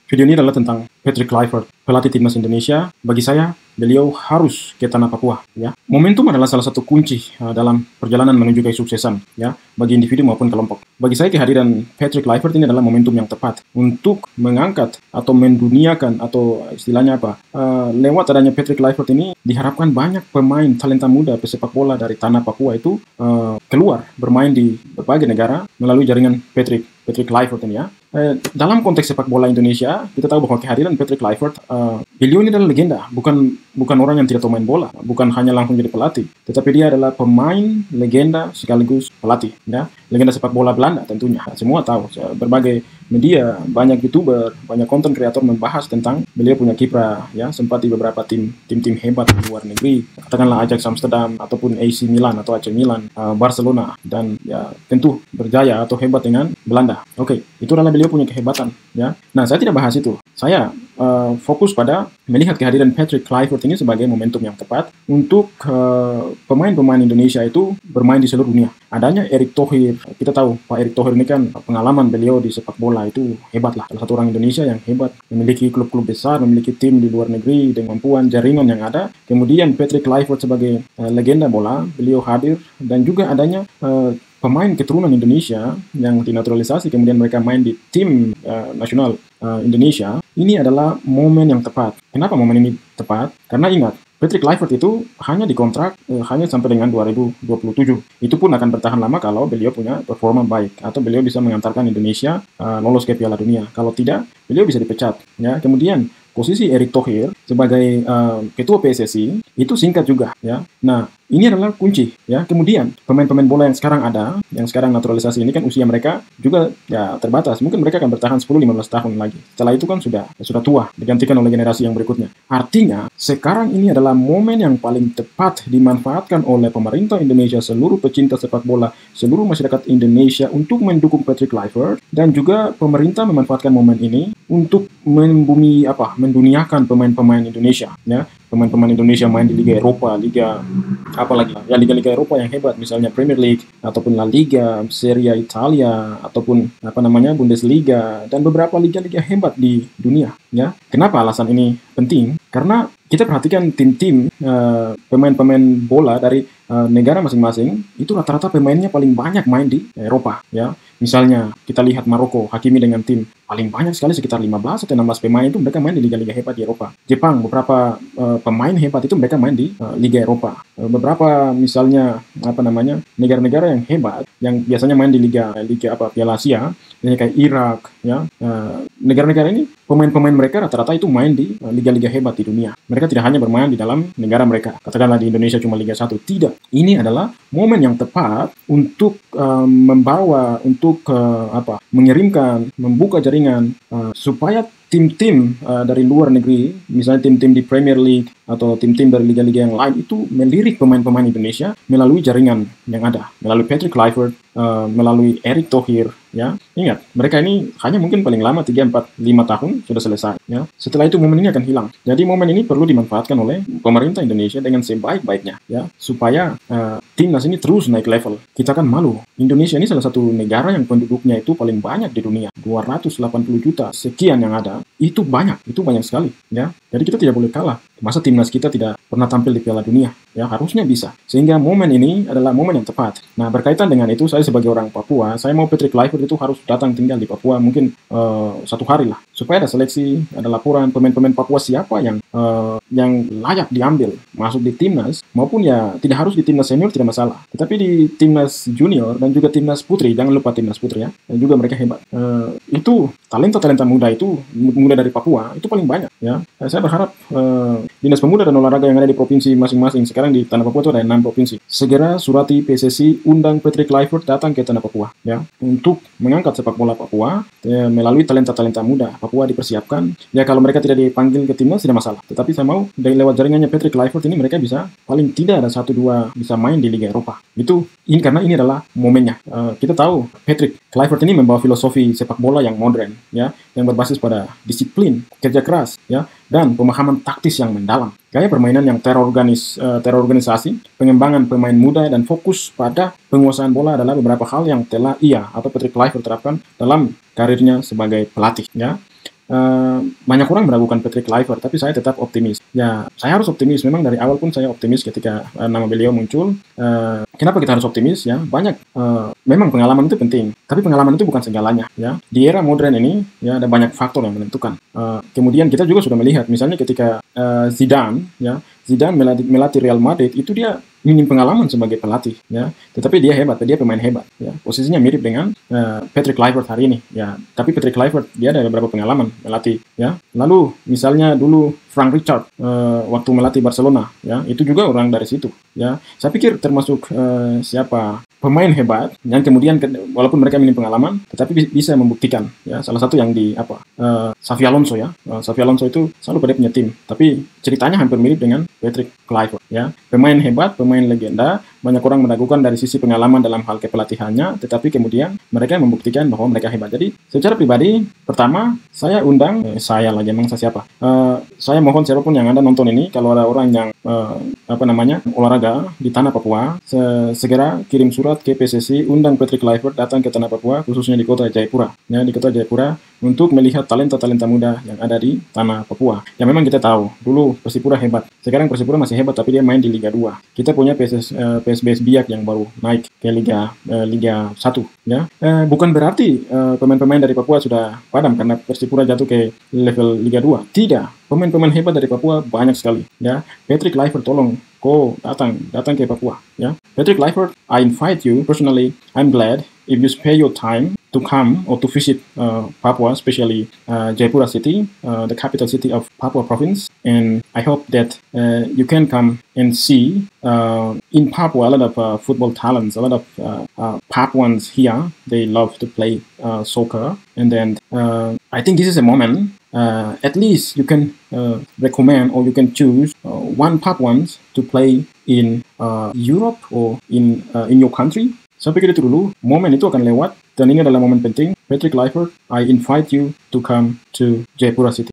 Video ini adalah tentang Patrick Kluivert, pelatih timnas Indonesia. Bagi saya, beliau harus ke tanah Papua. Ya, momentum adalah salah satu kunci dalam perjalanan menuju kesuksesan, ya, bagi individu maupun kelompok. Bagi saya, kehadiran Patrick Kluivert ini adalah momentum yang tepat untuk mengangkat atau menduniakan atau istilahnya apa? Lewat adanya Patrick Kluivert ini diharapkan banyak pemain talenta muda pesepak bola dari tanah Papua itu keluar bermain di berbagai negara melalui jaringan Patrick Kluivert ini, ya. Dalam konteks sepak bola Indonesia, kita tahu bahwa kehadiran Patrick Kluivert, beliau ini adalah legenda, bukan orang yang tidak tahu main bola, bukan hanya langsung jadi pelatih, tetapi dia adalah pemain legenda sekaligus pelatih, ya. Legenda sepak bola Belanda tentunya, semua tahu. Berbagai media, banyak YouTuber, banyak konten kreator membahas tentang beliau punya kiprah, ya, sempat di beberapa tim hebat di luar negeri, katakanlah Ajax Amsterdam ataupun AC Milan atau AC Milan, Barcelona, dan ya tentu berjaya atau hebat dengan Belanda. Oke, itu adalah beliau punya kehebatan, ya. Nah, saya tidak bahas itu. Saya fokus pada melihat kehadiran Patrick Kluivert ini sebagai momentum yang tepat untuk pemain-pemain Indonesia itu bermain di seluruh dunia. Adanya Erick Thohir, kita tahu Pak Erick Thohir ini kan pengalaman beliau di sepak bola itu hebat lah. Salah satu orang Indonesia yang hebat, memiliki klub-klub besar, memiliki tim di luar negeri dengan kemampuan jaringan yang ada. Kemudian Patrick Kluivert sebagai legenda bola, beliau hadir, dan juga adanya pemain keturunan Indonesia yang dinaturalisasi, kemudian mereka main di tim nasional Indonesia. Ini adalah momen yang tepat. Kenapa momen ini tepat? Karena ingat, Patrick Kluivert itu hanya dikontrak hanya sampai dengan 2027. Itu pun akan bertahan lama kalau beliau punya performa baik atau beliau bisa mengantarkan Indonesia lolos ke Piala Dunia. Kalau tidak, beliau bisa dipecat. Ya, kemudian posisi Erick Thohir sebagai ketua PSSI itu singkat juga, ya. Nah, ini adalah kunci, ya. Kemudian pemain-pemain bola yang sekarang ada, yang sekarang naturalisasi ini kan usia mereka juga ya terbatas. Mungkin mereka akan bertahan 10-15 tahun lagi. Setelah itu kan sudah tua, digantikan oleh generasi yang berikutnya. Artinya, sekarang ini adalah momen yang paling tepat dimanfaatkan oleh pemerintah Indonesia, seluruh pecinta sepak bola, seluruh masyarakat Indonesia untuk mendukung Patrick Kluivert, dan juga pemerintah memanfaatkan momen ini untuk menduniakan pemain-pemain Indonesia, ya. Pemain-pemain Indonesia main di Liga Eropa, Liga-Liga Eropa yang hebat, misalnya Premier League ataupun La Liga, Serie A Italia ataupun Bundesliga, dan beberapa liga-liga hebat di dunia, ya. Kenapa alasan ini penting? Karena kita perhatikan tim-tim pemain-pemain bola dari negara masing-masing itu rata-rata pemainnya paling banyak main di Eropa, ya. Misalnya kita lihat Maroko, Hakimi dengan tim paling banyak sekali, sekitar 15 atau 16 pemain itu mereka main di liga-liga hebat di Eropa. Jepang, beberapa pemain hebat itu mereka main di Liga Eropa. Beberapa misalnya negara-negara yang hebat yang biasanya main di liga Piala Asia, kayak Irak, ya. Negara-negara ini pemain-pemain mereka rata-rata itu main di liga-liga hebat di dunia. Mereka tidak hanya bermain di dalam negara mereka. Katakanlah di Indonesia cuma Liga 1. Tidak. Ini adalah momen yang tepat untuk mengirimkan, membuka jaringan supaya tim-tim dari luar negeri, misalnya tim-tim di Premier League atau tim-tim dari liga-liga yang lain itu melirik pemain-pemain Indonesia melalui jaringan yang ada, melalui Patrick Kluivert, melalui Erick Thohir, ya. Ingat, mereka ini hanya mungkin paling lama 3, 4, 5 tahun sudah selesai, ya. Setelah itu momen ini akan hilang. Jadi momen ini perlu dimanfaatkan oleh pemerintah Indonesia dengan sebaik-baiknya, ya, supaya timnas ini terus naik level. Kita kan malu. Indonesia ini salah satu negara yang penduduknya itu paling banyak di dunia, 280 juta sekian yang ada. Itu banyak sekali, ya. Jadi kita tidak boleh kalah. Masa timnas kita tidak pernah tampil di Piala Dunia? Ya, harusnya bisa. Sehingga momen ini adalah momen yang tepat. Nah, berkaitan dengan itu, saya sebagai orang Papua, saya mau Patrick Kluivert itu harus datang tinggal di Papua mungkin 1 hari lah. Supaya ada seleksi, ada laporan pemain-pemain Papua siapa yang layak diambil masuk di timnas, maupun ya tidak harus di timnas senior, tidak masalah. Tetapi di timnas junior dan juga timnas putri, jangan lupa timnas putri, ya. Dan juga mereka hebat. Itu talenta-talenta muda dari Papua itu paling banyak, ya. Saya berharap Dinas Pemuda dan Olahraga yang ada di provinsi masing-masing, sekarang di Tanah Papua itu ada 6 provinsi, segera surati PSSI, undang Patrick Kluivert datang ke Tanah Papua, ya, untuk mengangkat sepak bola Papua, melalui talenta-talenta muda. Papua dipersiapkan, ya. Kalau mereka tidak dipanggil ke timnas tidak masalah, tetapi saya mau dari lewat jaringannya Patrick Kluivert ini mereka bisa paling tidak ada 1-2 bisa main di Liga Eropa. Karena ini adalah momennya. Kita tahu Patrick Kluivert ini membawa filosofi sepak bola yang modern, ya, yang berbasis pada disiplin, kerja keras, ya, dan pemahaman taktis yang mendalam. Gaya permainan yang terorganisasi, pengembangan pemain muda, dan fokus pada penguasaan bola adalah beberapa hal yang telah Patrick Kluivert terapkan dalam karirnya sebagai pelatih, ya. banyak orang meragukan Patrick Kluivert, tapi saya tetap optimis. Ya, saya harus optimis. Memang dari awal pun saya optimis ketika nama beliau muncul. Kenapa kita harus optimis? Ya, banyak. Memang pengalaman itu penting, tapi pengalaman itu bukan segalanya. Ya, di era modern ini, ya ada banyak faktor yang menentukan. Kemudian kita juga sudah melihat, misalnya ketika Zidane melatih Real Madrid, itu dia minim pengalaman sebagai pelatih, ya. Tetapi dia hebat, dia pemain hebat, ya. Posisinya mirip dengan Patrick Kluivert hari ini, ya. Tapi Patrick Kluivert dia ada beberapa pengalaman melatih, ya. Lalu misalnya dulu Frank Rijkaard waktu melatih Barcelona, ya, itu juga orang dari situ, ya. Saya pikir termasuk siapa pemain hebat yang kemudian walaupun mereka minim pengalaman, tetapi bisa membuktikan, ya. Salah satu yang di Xavi Alonso, ya. Xavi Alonso itu selalu pada punya tim, tapi ceritanya hampir mirip dengan Patrick Kluivert, ya. Pemain hebat, pemain legenda, banyak orang meragukan dari sisi pengalaman dalam hal kepelatihannya, tetapi kemudian mereka membuktikan bahwa mereka hebat. Jadi secara pribadi, pertama saya undang, saya lagi emang saya siapa? Saya mohon siapapun yang Anda nonton ini, kalau ada orang yang olahraga di tanah Papua, segera kirim surat ke PSSI, undang Patrick Kluivert datang ke tanah Papua, khususnya di kota Jayapura, ya, di kota Jayapura, untuk melihat talenta-talenta muda yang ada di tanah Papua. Yang memang kita tahu, dulu Persipura hebat, sekarang Persipura masih hebat, tapi dia main di Liga 2. Kita punya PSBS Biak yang baru naik ke Liga 1, ya. Bukan berarti pemain-pemain dari Papua sudah padam karena Persipura jatuh ke level Liga 2. Tidak, pemain-pemain hebat dari Papua banyak sekali, ya. Patrick Kluivert, tolong kau datang ke Papua, ya. Patrick Kluivert, I invite you personally. I'm glad if you spare your time to come or to visit Papua, especially Jayapura City, the capital city of Papua province. And I hope that you can come and see in Papua a lot of football talents, a lot of Papuans here. They love to play soccer. And then I think this is a moment. At least you can recommend or you can choose one Papuans to play in Europe or in your country. Saya pikir itu dulu, momen itu akan lewat, dan ini adalah momen penting. Patrick Kluivert, I invite you to come to Jayapura City.